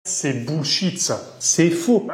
C'est bullshit ça, c'est faux.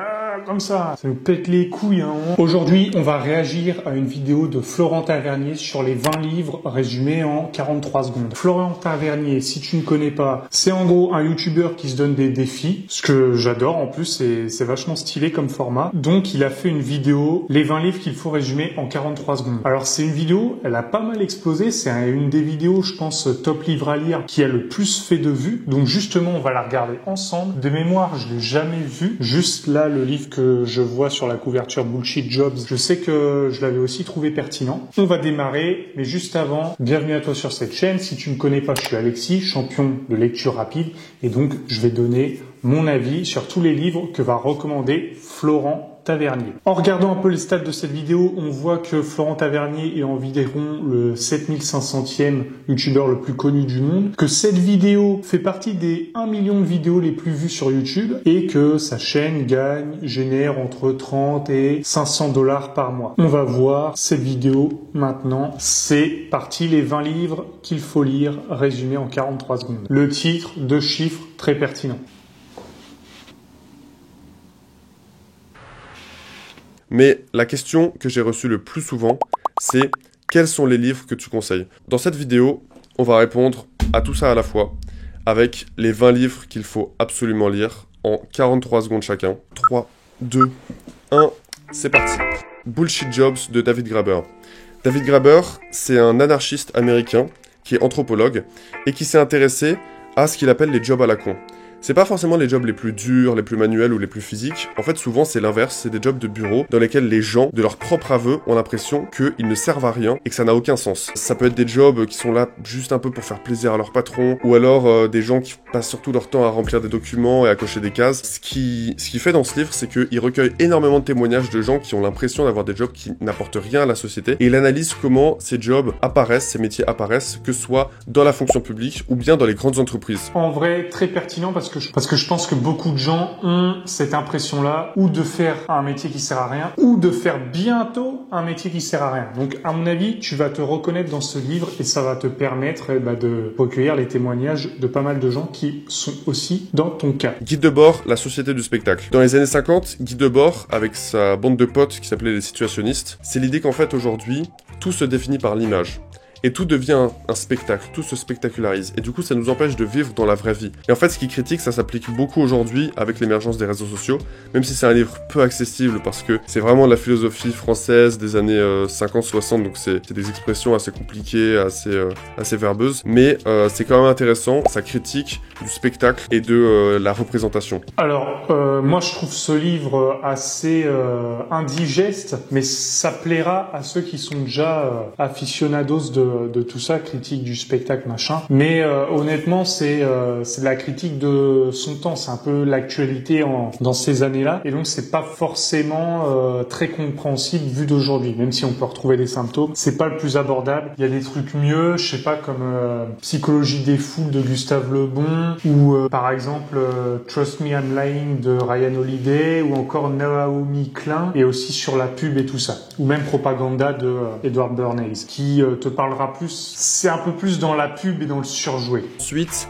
Comme ça nous pète les couilles. Aujourd'hui, on va réagir à une vidéo de Florent Tavernier sur les 20 livres résumés en 43 secondes. Florent Tavernier, si tu ne connais pas, c'est en gros un youtubeur qui se donne des défis, ce que j'adore en plus, c'est vachement stylé comme format. Donc il a fait une vidéo, les 20 livres qu'il faut résumer en 43 secondes. Alors c'est une vidéo, elle a pas mal explosé, c'est une des vidéos, je pense, top livre à lire qui a le plus fait de vues. Donc justement, on va la regarder ensemble. De mémoire, je l'ai jamais vu. Juste là, le livre que je vois sur la couverture Bullshit Jobs, je sais que je l'avais aussi trouvé pertinent. On va démarrer, mais juste avant, bienvenue à toi sur cette chaîne. Si tu ne connais pas, je suis Alexis, champion de lecture rapide, et donc je vais donner mon avis sur tous les livres que va recommander Florent Tavernier. En regardant un peu les stats de cette vidéo, on voit que Florent Tavernier est environ le 7500e youtubeur le plus connu du monde, que cette vidéo fait partie des 1 million de vidéos les plus vues sur YouTube et que sa chaîne génère entre 30 et 500 $ par mois. On va voir cette vidéo maintenant. C'est parti, les 20 livres qu'il faut lire résumés en 43 secondes. Le titre, 2 chiffres très pertinents. Mais la question que j'ai reçue le plus souvent, c'est quels sont les livres que tu conseilles? Dans cette vidéo, on va répondre à tout ça à la fois, avec les 20 livres qu'il faut absolument lire en 43 secondes chacun. 3, 2, 1, c'est parti. Bullshit Jobs de David Graeber. David Graeber, c'est un anarchiste américain qui est anthropologue et qui s'est intéressé à ce qu'il appelle les jobs à la con. C'est pas forcément les jobs les plus durs, les plus manuels ou les plus physiques. En fait, souvent, c'est l'inverse. C'est des jobs de bureau dans lesquels les gens, de leur propre aveu, ont l'impression qu'ils ne servent à rien et que ça n'a aucun sens. Ça peut être des jobs qui sont là juste un peu pour faire plaisir à leur patron, ou alors des gens qui passent surtout leur temps à remplir des documents et à cocher des cases. Ce qui fait dans ce livre, c'est qu'il recueille énormément de témoignages de gens qui ont l'impression d'avoir des jobs qui n'apportent rien à la société, et il analyse comment ces jobs apparaissent, ces métiers apparaissent, que ce soit dans la fonction publique ou bien dans les grandes entreprises. En vrai, très pertinent parce que je pense que beaucoup de gens ont cette impression-là, ou de faire un métier qui sert à rien, ou de faire bientôt un métier qui sert à rien. Donc, à mon avis, tu vas te reconnaître dans ce livre et ça va te permettre de recueillir les témoignages de pas mal de gens qui sont aussi dans ton cas. Guy Debord, la société du spectacle. Dans les années 50, Guy Debord, avec sa bande de potes qui s'appelait les situationnistes, c'est l'idée qu'en fait, aujourd'hui, tout se définit par l'image. Et tout devient un spectacle, tout se spectacularise. Et du coup, ça nous empêche de vivre dans la vraie vie. Et en fait, ce qu'il critique, ça s'applique beaucoup aujourd'hui avec l'émergence des réseaux sociaux, même si c'est un livre peu accessible parce que c'est vraiment de la philosophie française des années 50-60, donc c'est des expressions assez compliquées, assez verbeuses, mais c'est quand même intéressant, ça critique du spectacle et de la représentation. Alors, moi je trouve ce livre assez indigeste, mais ça plaira à ceux qui sont déjà aficionados de tout ça, critique du spectacle, machin. Mais honnêtement, c'est de la critique de son temps. C'est un peu l'actualité dans ces années-là. Et donc, c'est pas forcément très compréhensible vu d'aujourd'hui. Même si on peut retrouver des symptômes, c'est pas le plus abordable. Il y a des trucs mieux, je sais pas, comme Psychologie des foules de Gustave Le Bon, ou par exemple Trust Me I'm Lying de Ryan Holiday, ou encore Naomi Klein, et aussi sur la pub et tout ça. Ou même Propaganda de Edward Bernays, qui te parlera plus, c'est un peu plus dans la pub et dans le surjoué. Ensuite,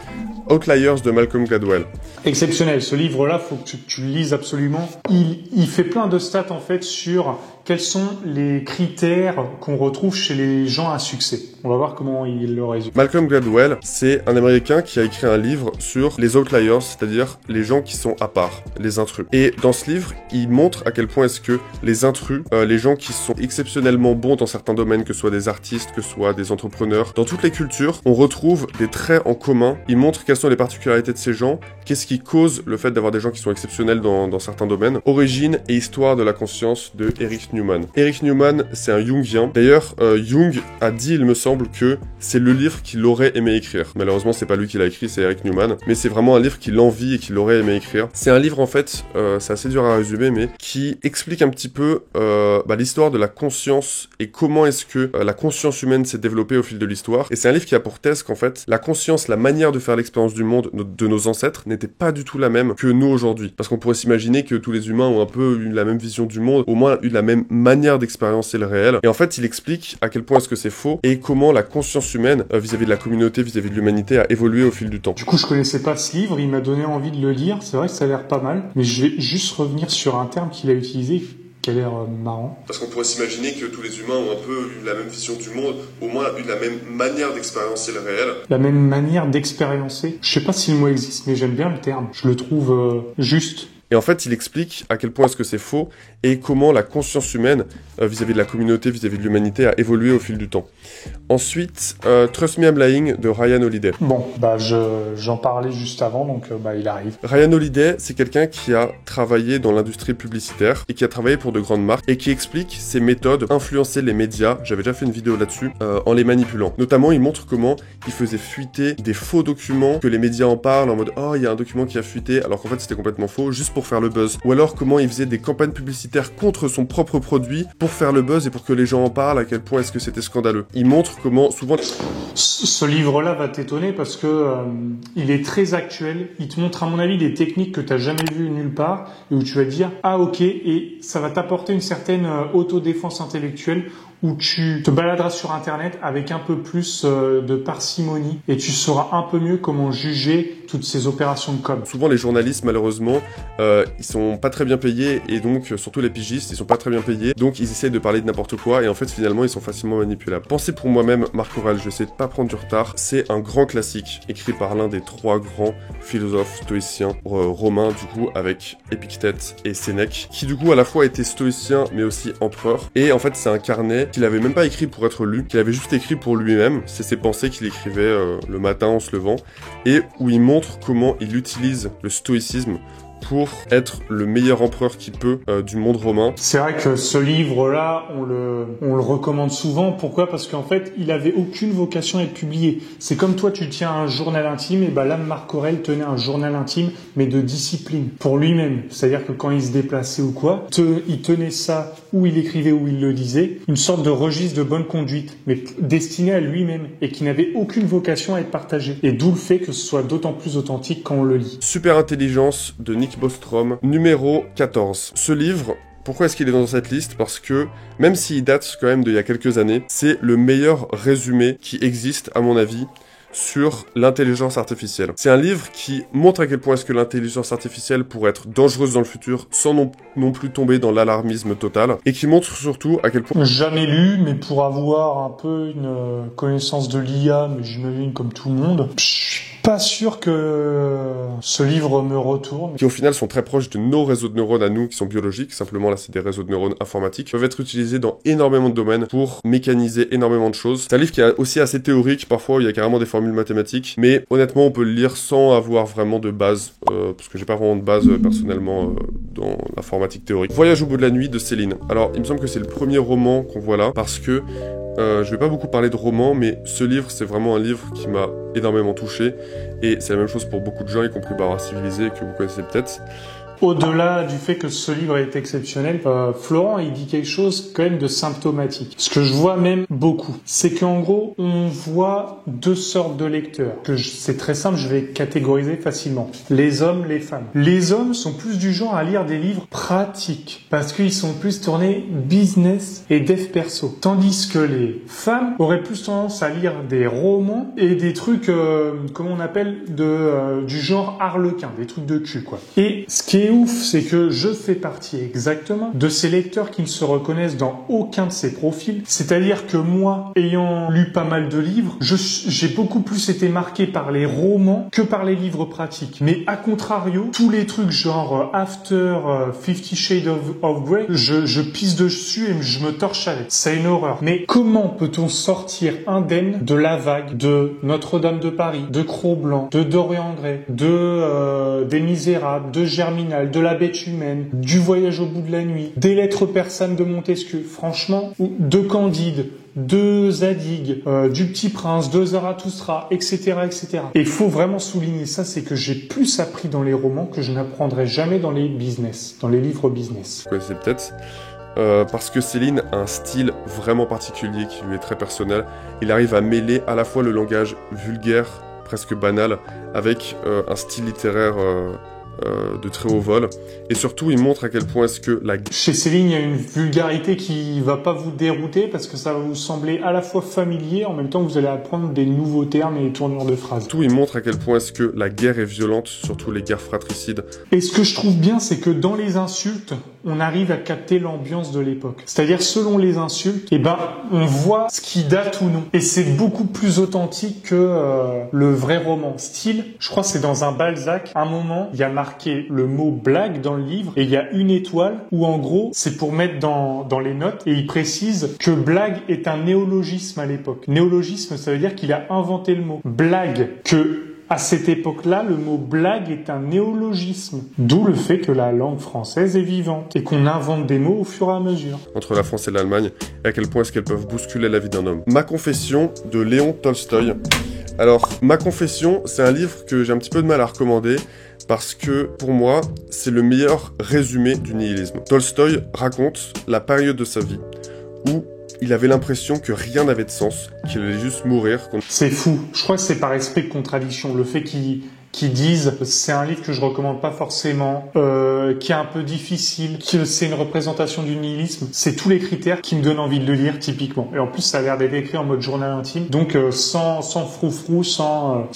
Outliers de Malcolm Gladwell. Exceptionnel, ce livre-là, faut que tu le lises absolument. Il fait plein de stats en fait sur quels sont les critères qu'on retrouve chez les gens à succès. On va voir comment il le résume. Malcolm Gladwell, c'est un Américain qui a écrit un livre sur les outliers, c'est-à-dire les gens qui sont à part, les intrus. Et dans ce livre, il montre à quel point est-ce que les intrus, les gens qui sont exceptionnellement bons dans certains domaines, que ce soit des artistes, que ce soit des entrepreneurs, dans toutes les cultures, on retrouve des traits en commun. Il montre quelles sont les particularités de ces gens, qu'est-ce qui cause le fait d'avoir des gens qui sont exceptionnels dans certains domaines. Origine et histoire de la conscience de Eric Newman. Eric Newman, c'est un Jungien. D'ailleurs, Jung a dit, il me semble, que c'est le livre qu'il aurait aimé écrire. Malheureusement, c'est pas lui qui l'a écrit, c'est Eric Newman. Mais c'est vraiment un livre qu'il envie et qu'il aurait aimé écrire. C'est un livre, en fait, c'est assez dur à résumer, mais qui explique un petit peu l'histoire de la conscience et comment est-ce que la conscience humaine s'est développée au fil de l'histoire. Et c'est un livre qui a pour thèse qu'en fait, la conscience, la manière de faire l'expérience du monde de nos ancêtres n'était pas du tout la même que nous aujourd'hui. Parce qu'on pourrait s'imaginer que tous les humains ont un peu eu la même vision du monde, au moins eu la même manière d'expériencer le réel. Et en fait, il explique à quel point est-ce que c'est faux et comment la conscience humaine vis-à-vis de la communauté, vis-à-vis de l'humanité a évolué au fil du temps. Du coup, je connaissais pas ce livre, il m'a donné envie de le lire. C'est vrai que ça a l'air pas mal, mais je vais juste revenir sur un terme qu'il a utilisé qui a l'air marrant. Parce qu'on pourrait s'imaginer que tous les humains ont un peu eu la même vision du monde, au moins eu la même manière d'expériencer le réel. La même manière d'expériencer. Je sais pas si le mot existe, mais j'aime bien le terme. Je le trouve juste. Et en fait, il explique à quel point est-ce que c'est faux et comment la conscience humaine vis-à-vis de la communauté, vis-à-vis de l'humanité a évolué au fil du temps. Ensuite, Trust Me I'm Lying de Ryan Holiday. Bon, j'en parlais juste avant, donc il arrive. Ryan Holiday, c'est quelqu'un qui a travaillé dans l'industrie publicitaire et qui a travaillé pour de grandes marques et qui explique ses méthodes pour influencer les médias. J'avais déjà fait une vidéo là-dessus, en les manipulant. Notamment, il montre comment il faisait fuiter des faux documents, que les médias en parlent en mode « Oh, il y a un document qui a fuité », alors qu'en fait c'était complètement faux, juste pour faire le buzz. Ou alors comment il faisait des campagnes publicitaires contre son propre produit pour faire le buzz et pour que les gens en parlent, à quel point est-ce que c'était scandaleux. Il montre comment souvent... Ce livre-là va t'étonner parce que il est très actuel. Il te montre à mon avis des techniques que tu n'as jamais vues nulle part et où tu vas te dire « Ah ok » et ça va t'apporter une certaine autodéfense intellectuelle où tu te baladeras sur Internet avec un peu plus de parcimonie et tu sauras un peu mieux comment juger toutes ces opérations de com. Souvent les journalistes malheureusement ils sont pas très bien payés et donc surtout les pigistes ils sont pas très bien payés donc ils essaient de parler de n'importe quoi et en fait finalement ils sont facilement manipulables. Pensez pour moi-même Marc Aurèle, je vais essayer de pas prendre du retard, c'est un grand classique écrit par l'un des 3 grands philosophes stoïciens romains du coup avec Épictète et Sénèque qui du coup à la fois était stoïcien mais aussi empereur et en fait c'est un carnet qu'il avait même pas écrit pour être lu, qu'il avait juste écrit pour lui-même, c'est ses pensées qu'il écrivait le matin en se levant et où il montre comment il utilise le stoïcisme pour être le meilleur empereur qu'il peut du monde romain. C'est vrai que ce livre-là, on le recommande souvent. Pourquoi ? Parce qu'en fait, il avait aucune vocation à être publié. C'est comme toi, tu tiens un journal intime, et là, Marc Aurèle tenait un journal intime, mais de discipline, pour lui-même. C'est-à-dire que quand il se déplaçait ou quoi, il tenait ça, où il écrivait, où il le disait, une sorte de registre de bonne conduite, mais destiné à lui-même, et qui n'avait aucune vocation à être partagé. Et d'où le fait que ce soit d'autant plus authentique quand on le lit. Super intelligence de Nick Bostrom, numéro 14. Ce livre, pourquoi est-ce qu'il est dans cette liste? Parce que, même s'il date quand même d'il y a quelques années, c'est le meilleur résumé qui existe, à mon avis, sur l'intelligence artificielle. C'est un livre qui montre à quel point est-ce que l'intelligence artificielle pourrait être dangereuse dans le futur sans non plus tomber dans l'alarmisme total et qui montre surtout à quel point... Jamais lu, mais pour avoir un peu une connaissance de l'IA, mais j'imagine comme tout le monde, je suis pas sûr que ce livre me retourne. Qui au final sont très proches de nos réseaux de neurones à nous qui sont biologiques, simplement là c'est des réseaux de neurones informatiques, peuvent être utilisés dans énormément de domaines pour mécaniser énormément de choses. C'est un livre qui est aussi assez théorique, parfois il y a carrément des formules mathématiques, mais honnêtement on peut le lire sans avoir vraiment de base, parce que j'ai pas vraiment de base personnellement dans l'informatique théorique. Voyage au bout de la nuit de Céline. Alors il me semble que c'est le premier roman qu'on voit là, parce que je vais pas beaucoup parler de romans, mais ce livre, c'est vraiment un livre qui m'a énormément touché. Et c'est la même chose pour beaucoup de gens, y compris Barbara Civilisé, que vous connaissez peut-être. Au-delà du fait que ce livre est exceptionnel, Florent, il dit quelque chose quand même de symptomatique. Ce que je vois même beaucoup, c'est qu'en gros, on voit 2 sortes de lecteurs. C'est très simple, je vais catégoriser facilement. Les hommes, les femmes. Les hommes sont plus du genre à lire des livres pratiques, parce qu'ils sont plus tournés business et dev perso. Tandis que les femmes auraient plus tendance à lire des romans et des trucs, comment on appelle, du genre harlequin, des trucs de cul, quoi. Et ce qui est ouf, c'est que je fais partie exactement de ces lecteurs qui ne se reconnaissent dans aucun de ces profils. C'est-à-dire que moi, ayant lu pas mal de livres, j'ai beaucoup plus été marqué par les romans que par les livres pratiques. Mais à contrario, tous les trucs genre After 50 Shades of Grey, je pisse dessus et je me torche avec. C'est une horreur. Mais comment peut-on sortir indemne de la vague de Notre-Dame de Paris, de Cro-Blanc, de Dorian Gray, des Misérables, de Germinal, de La Bête humaine, du Voyage au bout de la nuit, des Lettres persanes de Montesquieu, franchement, de Candide, de Zadig, du Petit Prince, de Zarathustra, etc., etc. Et il faut vraiment souligner ça, c'est que j'ai plus appris dans les romans que je n'apprendrai jamais dans les business, dans les livres business. Vous connaissez peut-être. Parce que Céline a un style vraiment particulier qui lui est très personnel. Il arrive à mêler à la fois le langage vulgaire, presque banal, avec un style littéraire de très haut vol. Et surtout, il montre à quel point est-ce que Chez Céline, il y a une vulgarité qui va pas vous dérouter parce que ça va vous sembler à la fois familier, en même temps que vous allez apprendre des nouveaux termes et des tournures de phrases. Surtout, il montre à quel point est-ce que la guerre est violente, surtout les guerres fratricides. Et ce que je trouve bien, c'est que dans les insultes, on arrive à capter l'ambiance de l'époque. C'est-à-dire, selon les insultes, on voit ce qui date ou non. Et c'est beaucoup plus authentique que le vrai roman. Style, je crois que c'est dans un Balzac, à un moment, il y a marqué le mot blague dans le livre, et il y a une étoile où, en gros, c'est pour mettre dans les notes, et il précise que blague est un néologisme à l'époque. Néologisme, ça veut dire qu'il a inventé le mot. Blague, à cette époque-là, le mot blague est un néologisme. D'où le fait que la langue française est vivante et qu'on invente des mots au fur et à mesure. Entre la France et l'Allemagne, et à quel point est-ce qu'elles peuvent bousculer la vie d'un homme. Ma confession de Léon Tolstoï. Alors, Ma confession, c'est un livre que j'ai un petit peu de mal à recommander parce que, pour moi, c'est le meilleur résumé du nihilisme. Tolstoï raconte la période de sa vie où il avait l'impression que rien n'avait de sens, qu'il allait juste mourir. C'est fou. Je crois que c'est par esprit de contradiction. Le fait qu'ils disent c'est un livre que je recommande pas forcément, qui est un peu difficile, que c'est une représentation du nihilisme, c'est tous les critères qui me donnent envie de le lire typiquement. Et en plus ça a l'air d'être écrit en mode journal intime, donc sans froufrou, sans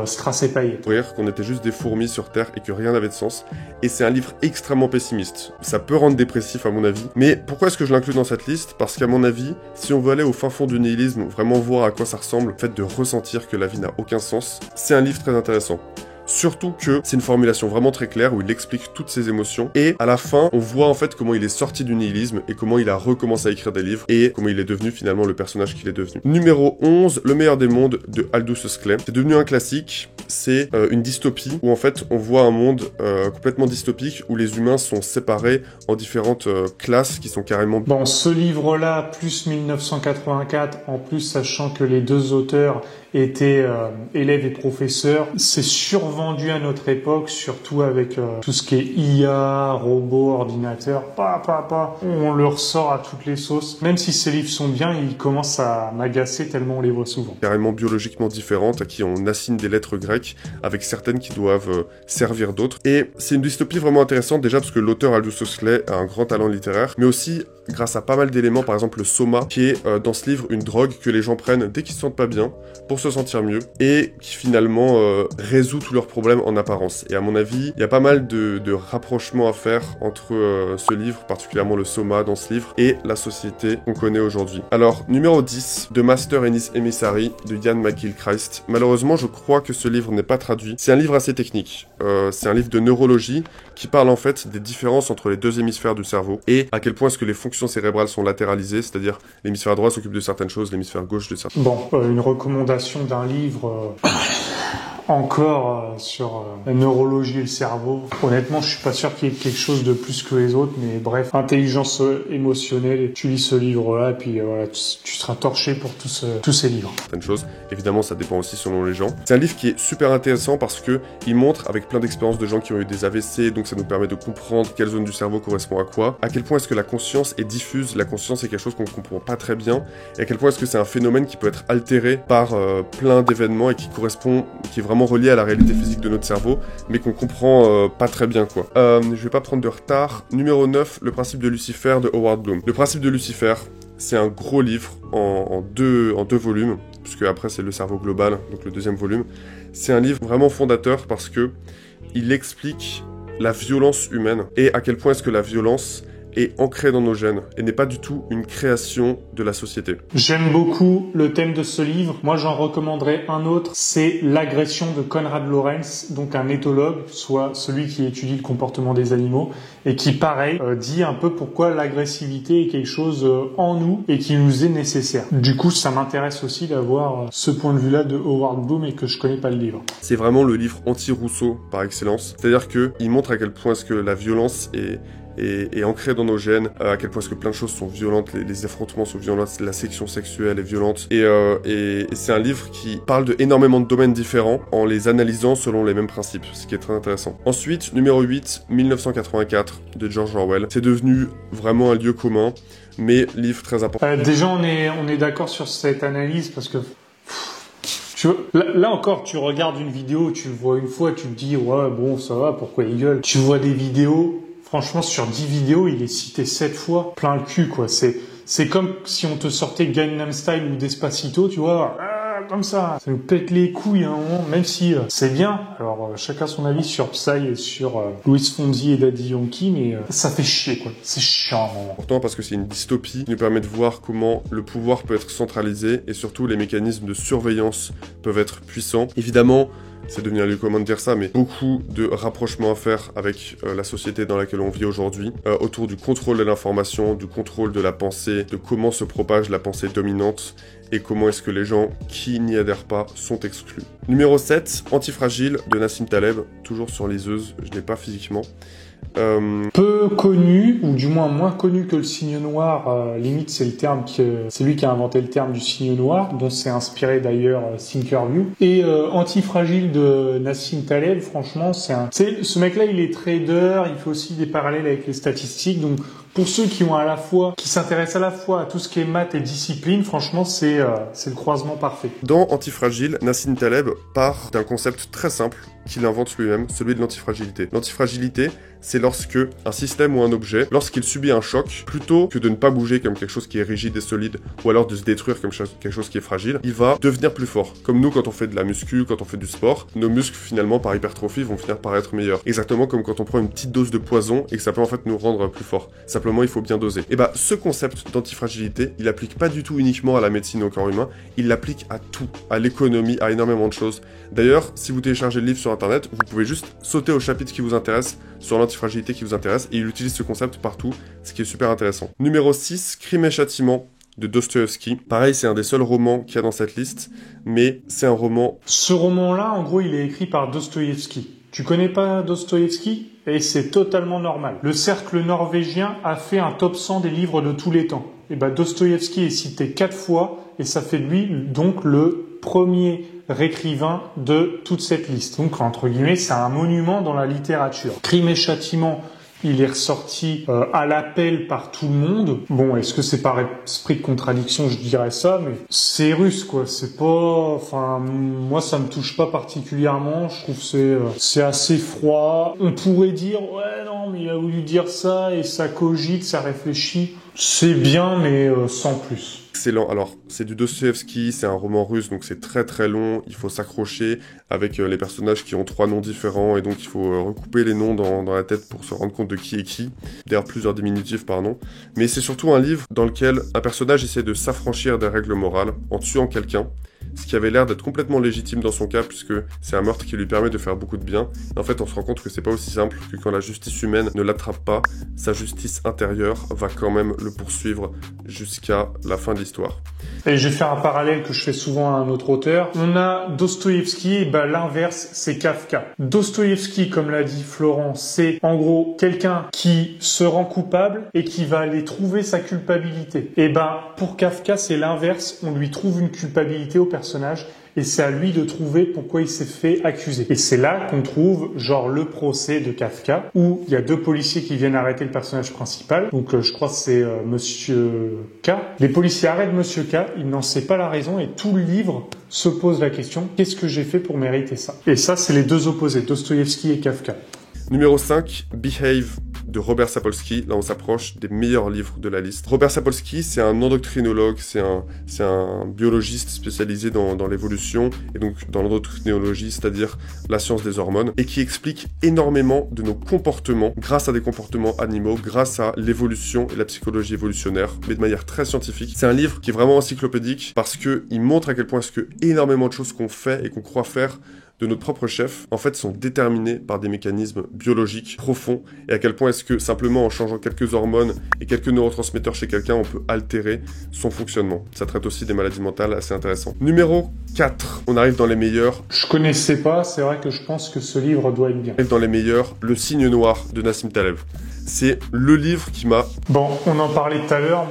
strass et paillettes. Mourir, qu'on était juste des fourmis sur Terre et que rien n'avait de sens. Et c'est un livre extrêmement pessimiste. Ça peut rendre dépressif à mon avis. Mais pourquoi est-ce que je l'inclus dans cette liste? Parce qu'à mon avis, si on veut aller au fin fond du nihilisme, vraiment voir à quoi ça ressemble, le fait de ressentir que la vie n'a aucun sens, c'est un livre très intéressant. Surtout que c'est une formulation vraiment très claire où il explique toutes ses émotions et à la fin on voit en fait comment il est sorti du nihilisme et comment il a recommencé à écrire des livres et comment il est devenu finalement le personnage qu'il est devenu. Numéro 11, Le meilleur des mondes de Aldous Huxley. C'est devenu un classique, c'est une dystopie où en fait on voit un monde complètement dystopique où les humains sont séparés en différentes classes qui sont carrément... Bon, ce livre-là, plus 1984, en plus sachant que les deux auteurs étaient élèves et professeurs, c'est survendu à notre époque, surtout avec tout ce qui est IA, robots, ordinateurs, on le ressort à toutes les sauces. Même si ces livres sont bien, ils commencent à m'agacer tellement on les voit souvent. Carrément biologiquement différentes, à qui on assigne des lettres grecques, avec certaines qui doivent servir d'autres. Et c'est une dystopie vraiment intéressante, déjà parce que l'auteur Aldous Huxley a un grand talent littéraire, mais aussi grâce à pas mal d'éléments, par exemple le soma, qui est dans ce livre une drogue que les gens prennent dès qu'ils se sentent pas bien, pour se sentir mieux, et qui finalement résout tous leurs problèmes en apparence. Et à mon avis, il y a pas mal de rapprochements à faire entre ce livre, particulièrement le soma dans ce livre, et la société qu'on connaît aujourd'hui. Alors, numéro 10, The Master and His Emissary, de Ian McGilchrist. Malheureusement, je crois que ce livre n'est pas traduit. C'est un livre assez technique. C'est un livre de neurologie qui parle en fait des différences entre les deux hémisphères du cerveau, et à quel point est-ce que les fonctions cérébrales sont latéralisées, c'est-à-dire l'hémisphère droit s'occupe de certaines choses, l'hémisphère gauche de certaines. Bon, une recommandation d'un livre encore sur la neurologie et le cerveau. Honnêtement, je suis pas sûr qu'il y ait quelque chose de plus que les autres, mais bref, intelligence émotionnelle, tu lis ce livre-là, et puis voilà, tu seras torché pour tous ces livres. Certaines choses, évidemment, ça dépend aussi selon les gens. C'est un livre qui est super intéressant parce que il montre, avec plein d'expériences de gens qui ont eu des AVC, donc ça nous permet de comprendre quelle zone du cerveau correspond à quoi, à quel point est-ce que la conscience est diffuse, la conscience est quelque chose qu'on comprend pas très bien, et à quel point est-ce que c'est un phénomène qui peut être altéré par plein d'événements et qui est vraiment relié à la réalité physique de notre cerveau, mais qu'on comprend pas très bien, quoi. Je vais pas prendre de retard. Numéro 9, Le principe de Lucifer de Howard Bloom. Le principe de Lucifer, c'est un gros livre en deux volumes, puisque après c'est le cerveau global, donc le deuxième volume. C'est un livre vraiment fondateur parce que il explique la violence humaine et à quel point est-ce que la violence est ancrée dans nos gènes et n'est pas du tout une création de la société. J'aime beaucoup le thème de ce livre. Moi, j'en recommanderais un autre. C'est L'agression de Konrad Lorenz, donc un éthologue, soit celui qui étudie le comportement des animaux et qui, pareil, dit un peu pourquoi l'agressivité est quelque chose en nous et qui nous est nécessaire. Du coup, ça m'intéresse aussi d'avoir ce point de vue-là de Howard Bloom et que je connais pas le livre. C'est vraiment le livre anti-Rousseau par excellence. C'est-à-dire que il montre à quel point est-ce que la violence est ancré dans nos gènes, à quel point est-ce que plein de choses sont violentes, les affrontements sont violents, la sélection sexuelle est violente, et c'est un livre qui parle de énormément de domaines différents en les analysant selon les mêmes principes, ce qui est très intéressant. Ensuite, numéro 8, 1984 de George Orwell. C'est devenu vraiment un lieu commun, mais livre très important. Déjà, on est d'accord sur cette analyse parce que Tu vois, là encore, tu regardes une vidéo, tu le vois une fois, tu te dis, ouais, bon, ça va, pourquoi il gueule? Tu vois des vidéos, franchement, sur 10 vidéos, il est cité 7 fois, plein le cul, quoi. C'est comme si on te sortait Gangnam Style ou Despacito, tu vois, comme ça nous pète les couilles à un moment, même si c'est bien. Alors, chacun son avis sur Psy et sur Louis Fonzi et Daddy Yankee, mais ça fait chier, quoi. C'est chiant, à un moment. Pourtant, parce que c'est une dystopie qui nous permet de voir comment le pouvoir peut être centralisé et surtout les mécanismes de surveillance peuvent être puissants. Évidemment, c'est devenu un lieu commun de dire ça, mais beaucoup de rapprochements à faire avec la société dans laquelle on vit aujourd'hui, autour du contrôle de l'information, du contrôle de la pensée, de comment se propage la pensée dominante et comment est-ce que les gens qui n'y adhèrent pas sont exclus. Numéro 7, Antifragile de Nassim Taleb, toujours sur liseuse, je l'ai pas physiquement. Peu connu, ou du moins moins connu que le signe noir, limite c'est le terme c'est lui qui a inventé le terme du signe noir, dont s'est inspiré d'ailleurs Thinkerview. Et Antifragile de Nassim Taleb, franchement, ce mec-là, il est trader, il fait aussi des parallèles avec les statistiques, donc pour ceux qui s'intéressent à la fois à tout ce qui est maths et discipline, franchement, c'est le croisement parfait. Dans Antifragile, Nassim Taleb part d'un concept très simple qu'il invente lui-même, celui de l'antifragilité. L'antifragilité, c'est lorsque un système ou un objet, lorsqu'il subit un choc, plutôt que de ne pas bouger comme quelque chose qui est rigide et solide, ou alors de se détruire comme quelque chose qui est fragile, il va devenir plus fort. Comme nous, quand on fait de la muscu, quand on fait du sport, nos muscles, finalement, par hypertrophie, vont finir par être meilleurs. Exactement comme quand on prend une petite dose de poison et que ça peut en fait nous rendre plus forts. Simplement, il faut bien doser. Et bah, ce concept d'antifragilité, il applique pas du tout uniquement à la médecine au corps humain, il l'applique à tout, à l'économie, à énormément de choses. D'ailleurs, si vous téléchargez le livre sur internet, vous pouvez juste sauter au chapitre qui vous intéresse, sur l'antifragilité qui vous intéresse, et il utilise ce concept partout, ce qui est super intéressant. Numéro 6, Crime et Châtiment de Dostoïevski. Pareil, c'est un des seuls romans qu'il y a dans cette liste, mais c'est un roman... Ce roman-là, en gros, il est écrit par Dostoïevski. Tu connais pas Dostoïevski? Et c'est totalement normal. Le Cercle norvégien a fait un top 100 des livres de tous les temps. Et ben Dostoïevski est cité 4 fois, et ça fait de lui, donc, le premier écrivain de toute cette liste. Donc, entre guillemets, c'est un monument dans la littérature. Crime et Châtiment, il est ressorti à l'appel par tout le monde. Bon, est-ce que c'est par esprit de contradiction, je dirais ça, mais c'est russe, quoi. C'est pas... Enfin, moi, ça me touche pas particulièrement. Je trouve que c'est assez froid. On pourrait dire, ouais, non, mais il a voulu dire ça, et ça cogite, ça réfléchit. C'est bien, mais sans plus. Excellent. Alors, c'est du Dostoïevski, c'est un roman russe, donc c'est très très long, il faut s'accrocher avec les personnages qui ont 3 noms différents, et donc il faut recouper les noms dans la tête pour se rendre compte de qui est qui. D'ailleurs, plusieurs diminutifs, pardon. Mais c'est surtout un livre dans lequel un personnage essaie de s'affranchir des règles morales en tuant quelqu'un, ce qui avait l'air d'être complètement légitime dans son cas, puisque c'est un meurtre qui lui permet de faire beaucoup de bien. Et en fait, on se rend compte que c'est pas aussi simple, que quand la justice humaine ne l'attrape pas, sa justice intérieure va quand même le poursuivre jusqu'à la fin de l'histoire. Et je vais faire un parallèle que je fais souvent à un autre auteur. On a Dostoïevski, et ben l'inverse, c'est Kafka. Dostoïevski, comme l'a dit Florent, c'est en gros quelqu'un qui se rend coupable et qui va aller trouver sa culpabilité. Et ben pour Kafka, c'est l'inverse. On lui trouve une culpabilité au personnage et c'est à lui de trouver pourquoi il s'est fait accuser. Et c'est là qu'on trouve genre le procès de Kafka où il y a 2 policiers qui viennent arrêter le personnage principal. Donc je crois que c'est Monsieur K. Les policiers arrêtent Monsieur K, il n'en sait pas la raison et tout le livre se pose la question, qu'est-ce que j'ai fait pour mériter ça? Et ça, c'est les 2 opposés, Dostoïevski et Kafka. Numéro 5, Behave de Robert Sapolsky. Là, on s'approche des meilleurs livres de la liste. Robert Sapolsky, c'est un endocrinologue, c'est un biologiste spécialisé dans l'évolution, et donc dans l'endocrinologie, c'est-à-dire la science des hormones, et qui explique énormément de nos comportements grâce à des comportements animaux, grâce à l'évolution et la psychologie évolutionnaire, mais de manière très scientifique. C'est un livre qui est vraiment encyclopédique parce qu'il montre à quel point est-ce que énormément de choses qu'on fait et qu'on croit faire de notre propre chef, en fait, sont déterminés par des mécanismes biologiques profonds, et à quel point est-ce que, simplement en changeant quelques hormones et quelques neurotransmetteurs chez quelqu'un, on peut altérer son fonctionnement. Ça traite aussi des maladies mentales assez intéressantes. Numéro 4, on arrive dans les meilleurs. Je connaissais pas, c'est vrai que je pense que ce livre doit être bien. On arrive dans les meilleurs, Le Signe Noir de Nassim Taleb. C'est le livre qui m'a... Bon, on en parlait tout à l'heure,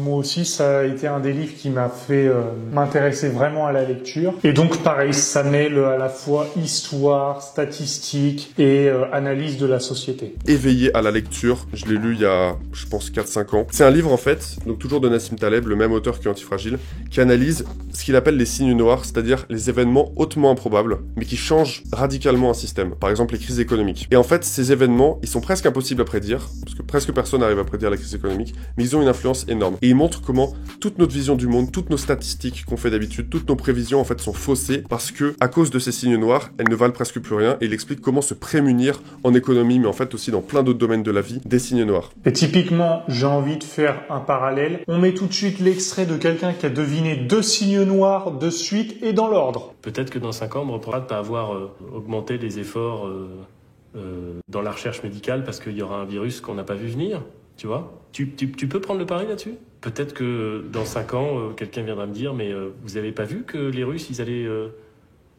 moi aussi, ça a été un des livres qui m'a fait m'intéresser vraiment à la lecture. Et donc, pareil, ça mêle à la fois histoire, statistique et analyse de la société. Éveillé à la lecture, je l'ai lu il y a, je pense, 4-5 ans. C'est un livre, en fait, donc toujours de Nassim Taleb, le même auteur que Antifragile, qui analyse ce qu'il appelle les signes noirs, c'est-à-dire les événements hautement improbables, mais qui changent radicalement un système. Par exemple, les crises économiques. Et en fait, ces événements, ils sont presque impossibles à prédire, parce que presque personne n'arrive à prédire la crise économique, mais ils ont une influence énorme. Et il montre comment toute notre vision du monde, toutes nos statistiques qu'on fait d'habitude, toutes nos prévisions en fait sont faussées parce que à cause de ces signes noirs, elles ne valent presque plus rien. Et il explique comment se prémunir en économie, mais en fait aussi dans plein d'autres domaines de la vie, des signes noirs. Et typiquement, j'ai envie de faire un parallèle. On met tout de suite l'extrait de quelqu'un qui a deviné 2 signes noirs de suite et dans l'ordre. Peut-être que dans 5 ans, on ne reprendra de pas avoir augmenté les efforts dans la recherche médicale parce qu'il y aura un virus qu'on n'a pas vu venir. Tu vois, tu peux prendre le pari là-dessus? Peut-être que dans 5 ans, quelqu'un viendra me dire, mais vous avez pas vu que les Russes, ils allaient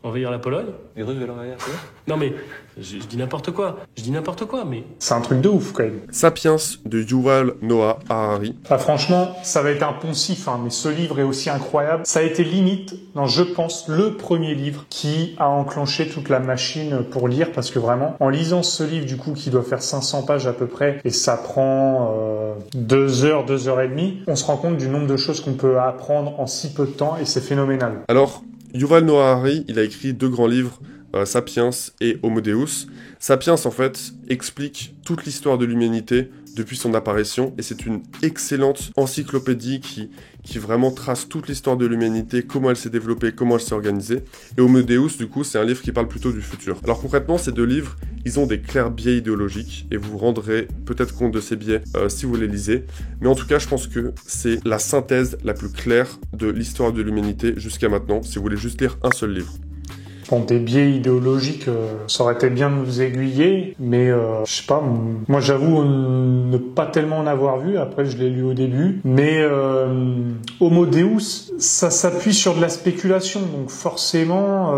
envahir la Pologne? Les Russes veulent envahir quoi? Non mais, je dis n'importe quoi. Je dis n'importe quoi, mais... C'est un truc de ouf, quand même. Sapiens de Yuval Noah Harari. Ah, franchement, ça va être un poncif, hein, mais ce livre est aussi incroyable. Ça a été limite, je pense, le premier livre qui a enclenché toute la machine pour lire, parce que vraiment, en lisant ce livre, du coup, qui doit faire 500 pages à peu près, et ça prend 2 heures, 2 heures et demie, on se rend compte du nombre de choses qu'on peut apprendre en si peu de temps, et c'est phénoménal. Alors, Yuval Noah Harari, il a écrit 2 grands livres, Sapiens et Homo Deus. Sapiens, en fait, explique toute l'histoire de l'humanité depuis son apparition, et c'est une excellente encyclopédie qui vraiment trace toute l'histoire de l'humanité, comment elle s'est développée, comment elle s'est organisée. Et Homo Deus, du coup, c'est un livre qui parle plutôt du futur. Alors concrètement, ces 2 livres, ils ont des clairs biais idéologiques, et vous vous rendrez peut-être compte de ces biais si vous les lisez. Mais en tout cas, je pense que c'est la synthèse la plus claire de l'histoire de l'humanité jusqu'à maintenant, si vous voulez juste lire un seul livre. Bon, des biais idéologiques, ça aurait été bien de nous aiguiller, mais je sais pas, moi j'avoue ne pas tellement en avoir vu, après je l'ai lu au début, mais Homo Deus, ça s'appuie sur de la spéculation, donc forcément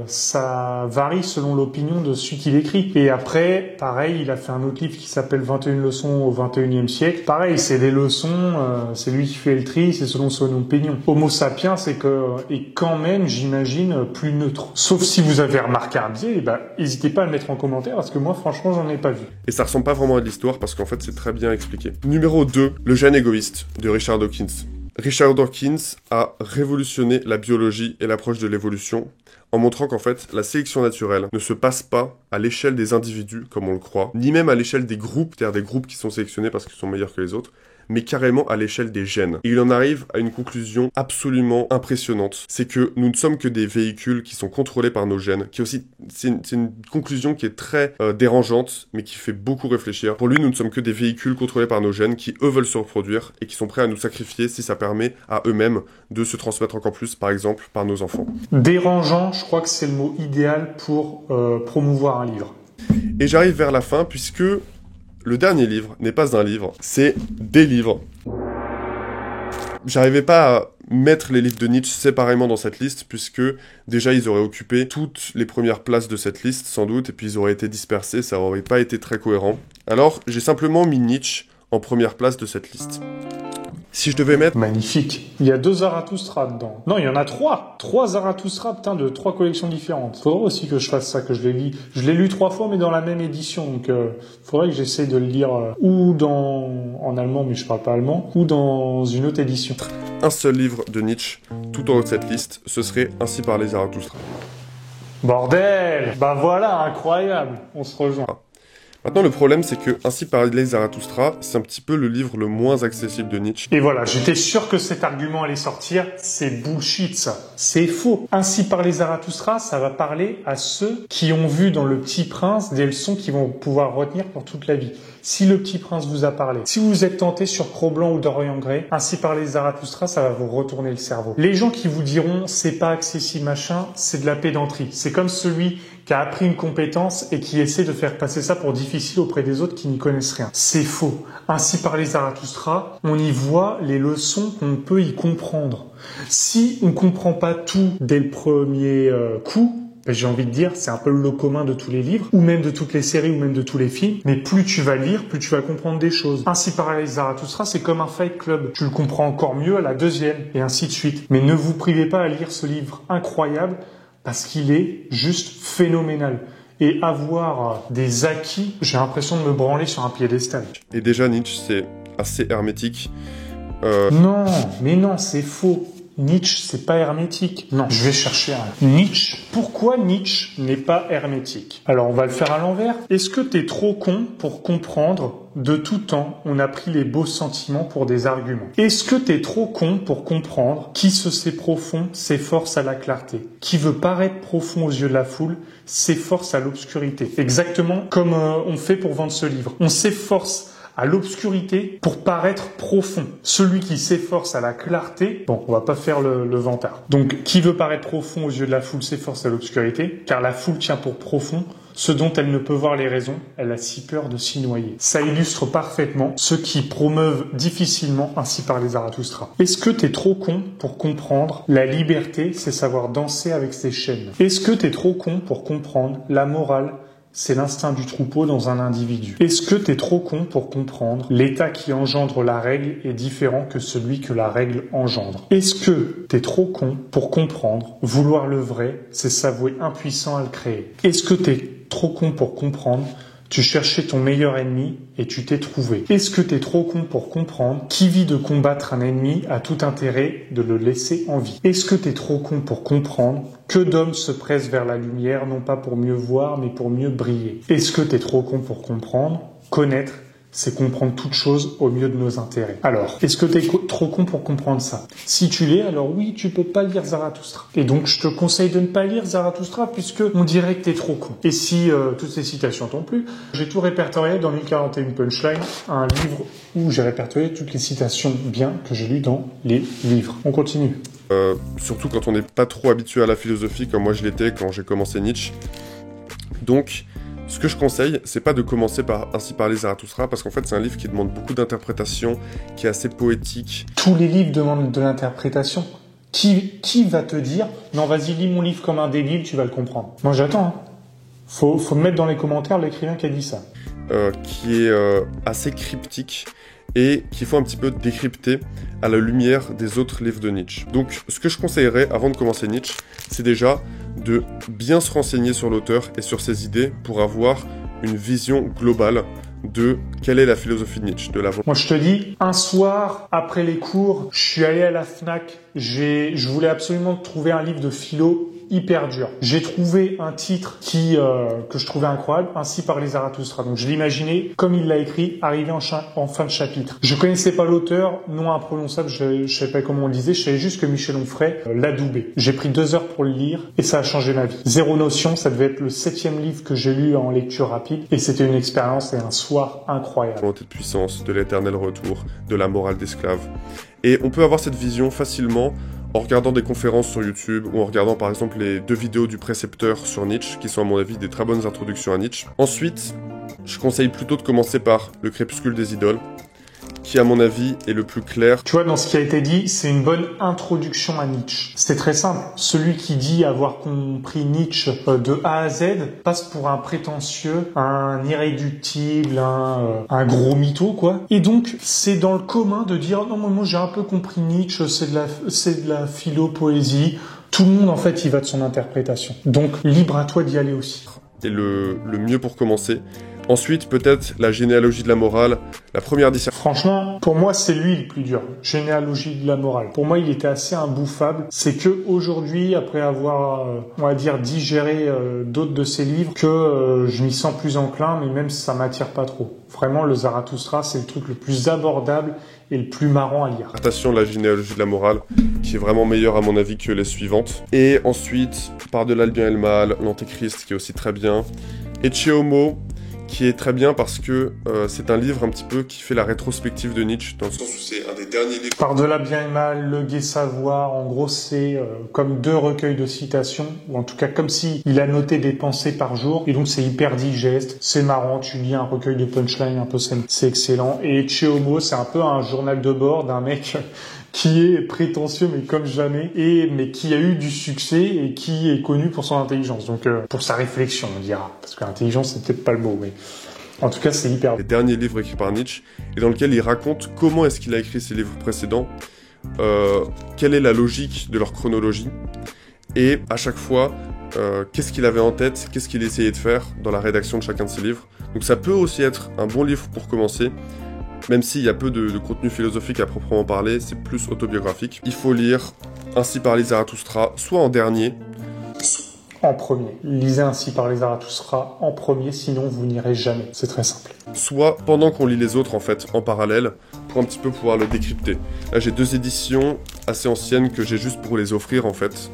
ça varie selon l'opinion de celui qui l'écrit. Et après, pareil, il a fait un autre livre qui s'appelle 21 leçons au 21e siècle, pareil, c'est des leçons, c'est lui qui fait le tri, c'est selon son opinion. Homo sapiens, c'est que, et quand même, j'imagine, plus neutre. Sauf si vous avez remarqué un biais, n'hésitez pas à le mettre en commentaire, parce que moi, franchement, j'en ai pas vu. Et ça ressemble pas vraiment à de l'histoire, parce qu'en fait, c'est très bien expliqué. Numéro 2, Le gène égoïste, de Richard Dawkins. Richard Dawkins a révolutionné la biologie et l'approche de l'évolution, en montrant qu'en fait, la sélection naturelle ne se passe pas à l'échelle des individus, comme on le croit, ni même à l'échelle des groupes, c'est-à-dire des groupes qui sont sélectionnés parce qu'ils sont meilleurs que les autres, mais carrément à l'échelle des gènes. Et il en arrive à une conclusion absolument impressionnante. C'est que nous ne sommes que des véhicules qui sont contrôlés par nos gènes, qui aussi, c'est une conclusion qui est très dérangeante, mais qui fait beaucoup réfléchir. Pour lui, nous ne sommes que des véhicules contrôlés par nos gènes qui, eux, veulent se reproduire et qui sont prêts à nous sacrifier si ça permet à eux-mêmes de se transmettre encore plus, par exemple, par nos enfants. Dérangeant, je crois que c'est le mot idéal pour promouvoir un livre. Et j'arrive vers la fin, puisque le dernier livre n'est pas un livre, c'est des livres. J'arrivais pas à mettre les livres de Nietzsche séparément dans cette liste, puisque déjà ils auraient occupé toutes les premières places de cette liste, sans doute, et puis ils auraient été dispersés, ça aurait pas été très cohérent. Alors, j'ai simplement mis Nietzsche en première place de cette liste. Si je devais mettre... Magnifique. Il y a 2 Zarathustra dedans. Non, il y en a 3. 3 Zarathustra, putain, de 3 collections différentes. Faudrait aussi que je fasse ça, que je les lis. Je l'ai lu 3 fois, mais dans la même édition. Donc, faudrait que j'essaye de le lire ou en allemand, mais je parle pas allemand, ou dans une autre édition. Un seul livre de Nietzsche, tout en haut de cette liste, ce serait Ainsi parlait Zarathustra. Bordel! Bah voilà, incroyable. On se rejoint. Maintenant, le problème, c'est que Ainsi parlait Zarathustra, c'est un petit peu le livre le moins accessible de Nietzsche. Et voilà, j'étais sûr que cet argument allait sortir. C'est bullshit, ça. C'est faux. Ainsi parlait Zarathustra, ça va parler à ceux qui ont vu dans Le Petit Prince des leçons qu'ils vont pouvoir retenir pour toute la vie. Si Le Petit Prince vous a parlé, si vous êtes tenté sur Cro-Blanc ou Dorian Gray, Ainsi parlait Zarathustra, ça va vous retourner le cerveau. Les gens qui vous diront c'est pas accessible machin, c'est de la pédanterie. C'est comme celui qui a appris une compétence et qui essaie de faire passer ça pour difficile auprès des autres qui n'y connaissent rien. C'est faux. Ainsi parlait Zarathustra, on y voit les leçons qu'on peut y comprendre. Si on comprend pas tout dès le premier coup, ben, j'ai envie de dire, c'est un peu le lot commun de tous les livres, ou même de toutes les séries, ou même de tous les films. Mais plus tu vas lire, plus tu vas comprendre des choses. Ainsi parlait Zarathustra, c'est comme un Fight Club. Tu le comprends encore mieux à la deuxième, et ainsi de suite. Mais ne vous privez pas à lire ce livre incroyable, parce qu'il est juste phénoménal. Et avoir des acquis, j'ai l'impression de me branler sur un piédestal. Et déjà, Nietzsche, c'est assez hermétique. Non, mais non, c'est faux. Nietzsche, c'est pas hermétique. Non, je vais chercher un Nietzsche. Pourquoi Nietzsche n'est pas hermétique? Alors, on va le faire à l'envers. Est-ce que t'es trop con pour comprendre de tout temps, on a pris les beaux sentiments pour des arguments? Est-ce que t'es trop con pour comprendre qui se sait profond s'efforce à la clarté? Qui veut paraître profond aux yeux de la foule s'efforce à l'obscurité? Exactement comme on fait pour vendre ce livre. On s'efforce à l'obscurité pour paraître profond. Celui qui s'efforce à la clarté, bon, on va pas faire le vantard. Donc, qui veut paraître profond aux yeux de la foule s'efforce à l'obscurité, car la foule tient pour profond ce dont elle ne peut voir les raisons, elle a si peur de s'y noyer. Ça illustre parfaitement ceux qui promeuvent difficilement ainsi par les Zarathustra. Est-ce que t'es trop con pour comprendre la liberté, c'est savoir danser avec ses chaînes? Est-ce que t'es trop con pour comprendre la morale, c'est l'instinct du troupeau dans un individu? Est-ce que t'es trop con pour comprendre l'état qui engendre la règle est différent que celui que la règle engendre? Est-ce que t'es trop con pour comprendre vouloir le vrai, c'est s'avouer impuissant à le créer? Est-ce que t'es trop con pour comprendre tu cherchais ton meilleur ennemi et tu t'es trouvé? Est-ce que t'es trop con pour comprendre qui vit de combattre un ennemi a tout intérêt de le laisser en vie? Est-ce que t'es trop con pour comprendre que d'hommes se pressent vers la lumière, non pas pour mieux voir, mais pour mieux briller? Est-ce que t'es trop con pour comprendre connaître, c'est comprendre toute chose au mieux de nos intérêts? Alors, est-ce que t'es trop con pour comprendre ça? Si tu l'es, alors oui, tu peux pas lire Zarathustra. Et donc, je te conseille de ne pas lire Zarathustra puisque on dirait que t'es trop con. Et si toutes ces citations t'ont plu, j'ai tout répertorié dans 1041 Punchlines, un livre où j'ai répertorié toutes les citations bien que j'ai lues dans les livres. On continue. Surtout quand on n'est pas trop habitué à la philosophie, comme moi je l'étais quand j'ai commencé Nietzsche. Donc, ce que je conseille, c'est pas de commencer par Ainsi parlait Zarathustra, parce qu'en fait c'est un livre qui demande beaucoup d'interprétation, qui est assez poétique. Tous les livres demandent de l'interprétation. Qui va te dire « Non, vas-y, lis mon livre comme un débile, tu vas le comprendre ». Moi j'attends. Hein. Faut me mettre dans les commentaires l'écrivain qui a dit ça. Qui est assez cryptique et qu'il faut un petit peu décrypter à la lumière des autres livres de Nietzsche. Donc ce que je conseillerais avant de commencer Nietzsche, c'est déjà de bien se renseigner sur l'auteur et sur ses idées pour avoir une vision globale de quelle est la philosophie de Nietzsche, de la... Moi je te dis, un soir, après les cours, je suis allé à la Fnac, je voulais absolument trouver un livre de philo hyper dur. J'ai trouvé un titre que je trouvais incroyable, Ainsi parlait Zarathustra. Donc je l'imaginais, comme il l'a écrit, arrivé en fin de chapitre. Je connaissais pas l'auteur, nom imprononçable, je savais pas comment on le disait, je savais juste que Michel Onfray l'adoubait. J'ai pris 2 heures pour le lire et ça a changé ma vie. Zéro notion, ça devait être le 7e livre que j'ai lu en lecture rapide et c'était une expérience et un soir incroyable. Volonté de puissance, de l'éternel retour, de la morale d'esclave. Et on peut avoir cette vision facilement en regardant des conférences sur YouTube ou en regardant par exemple les 2 vidéos du précepteur sur Nietzsche, qui sont à mon avis des très bonnes introductions à Nietzsche. Ensuite, je conseille plutôt de commencer par Le Crépuscule des idoles, qui à mon avis est le plus clair. Tu vois, dans ce qui a été dit, c'est une bonne introduction à Nietzsche. C'est très simple. Celui qui dit avoir compris Nietzsche de A à Z passe pour un prétentieux, un irréductible, un gros mytho, quoi. Et donc, c'est dans le commun de dire, non, moi j'ai un peu compris Nietzsche, c'est de la philo-poésie. Tout le monde, en fait, il va de son interprétation. Donc, libre à toi d'y aller aussi. Et le mieux pour commencer. Ensuite, peut-être la généalogie de la morale, la première dissertation. Franchement, pour moi, c'est lui le plus dur. Généalogie de la morale. Pour moi, il était assez imbouffable. C'est que aujourd'hui, après avoir, on va dire, digéré d'autres de ses livres, que je m'y sens plus enclin, mais même si ça m'attire pas trop. Vraiment, le Zarathustra, c'est le truc le plus abordable et le plus marrant à lire. Dissertation de la généalogie de la morale, qui est vraiment meilleure à mon avis que les suivantes. Et ensuite, Par-delà le bien et le mal, l'Antéchrist, qui est aussi très bien. Ecce Homo, qui est très bien parce que c'est un livre un petit peu qui fait la rétrospective de Nietzsche, dans le sens où c'est un des derniers livres. Par-delà bien et mal, Le gai savoir, en gros c'est comme 2 recueils de citations, ou en tout cas comme si il a noté des pensées par jour, et donc c'est hyper digeste, c'est marrant, tu lis un recueil de punchline un peu, c'est excellent. Et Ecce Homo, c'est un peu un journal de bord d'un mec qui est prétentieux mais comme jamais, mais qui a eu du succès et qui est connu pour son intelligence. Donc pour sa réflexion, on dira, parce que l'intelligence c'est peut-être pas le mot, mais en tout cas c'est hyper. Les derniers livres écrits par Nietzsche, et dans lequel il raconte comment est-ce qu'il a écrit ses livres précédents, quelle est la logique de leur chronologie, et à chaque fois, qu'est-ce qu'il avait en tête, qu'est-ce qu'il essayait de faire dans la rédaction de chacun de ses livres. Donc ça peut aussi être un bon livre pour commencer, même s'il y a peu de contenu philosophique à proprement parler, c'est plus autobiographique. Il faut lire Ainsi parlait Zarathustra, soit en dernier, En premier. Lisez Ainsi parlait Zarathustra en premier, sinon vous n'irez jamais. C'est très simple. soit pendant qu'on lit les autres en fait, en parallèle, pour un petit peu pouvoir le décrypter. Là j'ai 2 éditions assez anciennes que j'ai juste pour les offrir en fait,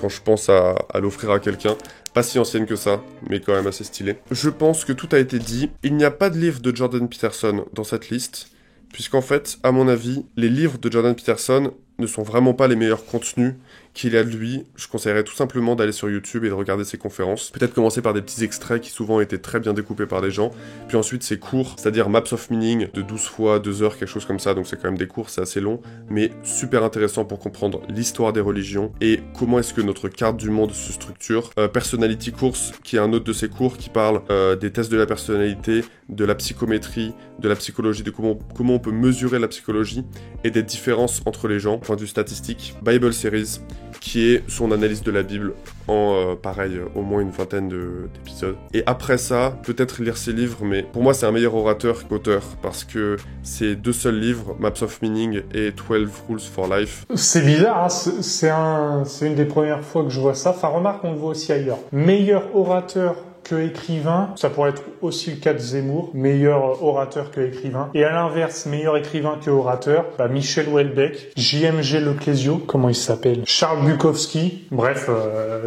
quand je pense à l'offrir à quelqu'un. Pas si ancienne que ça, mais quand même assez stylée. Je pense que tout a été dit. Il n'y a pas de livre de Jordan Peterson dans cette liste, puisqu'en fait, à mon avis, les livres de Jordan Peterson ne sont vraiment pas les meilleurs contenus qu'il y a de lui. Je conseillerais tout simplement d'aller sur YouTube et de regarder ses conférences. Peut-être commencer par des petits extraits qui souvent étaient très bien découpés par des gens. Puis ensuite ses cours, c'est-à-dire Maps of Meaning de 12 fois 2 heures, quelque chose comme ça. Donc c'est quand même des cours, c'est assez long, mais super intéressant pour comprendre l'histoire des religions et comment est-ce que notre carte du monde se structure. Personality Course, qui est un autre de ses cours qui parle des tests de la personnalité, de la psychométrie, de la psychologie, de comment on peut mesurer la psychologie et des différences entre les gens, point de vue statistique. Bible Series, qui est son analyse de la Bible en, pareil, au moins une vingtaine d'épisodes. Et après ça, peut-être lire ses livres, mais pour moi c'est un meilleur orateur qu'auteur, parce que ces 2 seuls livres, Maps of Meaning et 12 Rules for Life. C'est bizarre, hein, c'est une des premières fois que je vois ça. Enfin, remarque, on le voit aussi ailleurs. Meilleur orateur que écrivain, ça pourrait être aussi le cas de Zemmour, meilleur orateur que écrivain. Et à l'inverse, meilleur écrivain que orateur, Michel Houellebecq, JMG Leclésio, comment il s'appelle, Charles Bukowski. Bref,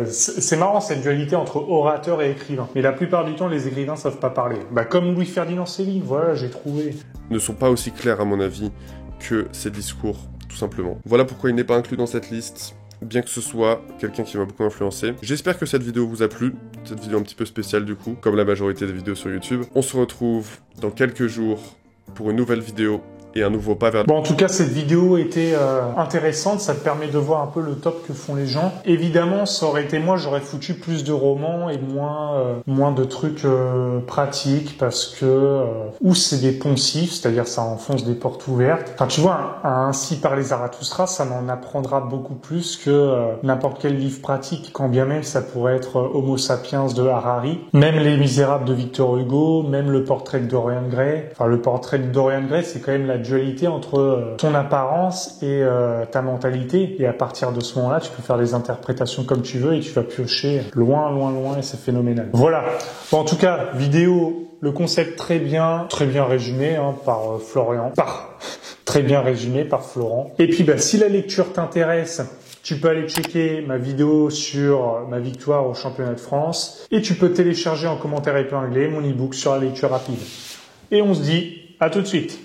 c'est marrant cette dualité entre orateur et écrivain. Mais la plupart du temps, les écrivains savent pas parler. Comme Louis-Ferdinand Céline, voilà, j'ai trouvé. Ne sont pas aussi clairs à mon avis que ses discours, tout simplement. Voilà pourquoi il n'est pas inclus dans cette liste, bien que ce soit quelqu'un qui m'a beaucoup influencé. J'espère que cette vidéo vous a plu, cette vidéo un petit peu spéciale du coup, comme la majorité des vidéos sur YouTube. On se retrouve dans quelques jours pour une nouvelle vidéo et un nouveau pas vers... Bon, en tout cas, cette vidéo était intéressante, ça te permet de voir un peu le top que font les gens. Évidemment, ça aurait été moi, j'aurais foutu plus de romans et moins de trucs pratiques, parce que ou c'est des poncifs, c'est-à-dire ça enfonce des portes ouvertes. Enfin, tu vois, Ainsi parlait Zarathustra, ça m'en apprendra beaucoup plus que n'importe quel livre pratique, quand bien même ça pourrait être Homo sapiens de Harari, même Les Misérables de Victor Hugo, même le portrait de Dorian Gray. Enfin, le portrait de Dorian Gray, c'est quand même la dualité entre ton apparence et ta mentalité, et à partir de ce moment-là tu peux faire des interprétations comme tu veux et tu vas piocher loin et c'est phénoménal. Voilà, bon, en tout cas, vidéo, le concept très bien résumé par Florian, très bien résumé par Florent. Et puis si la lecture t'intéresse, tu peux aller checker ma vidéo sur ma victoire au championnat de France, et tu peux télécharger en commentaire épinglé mon e-book sur la lecture rapide. Et on se dit à tout de suite.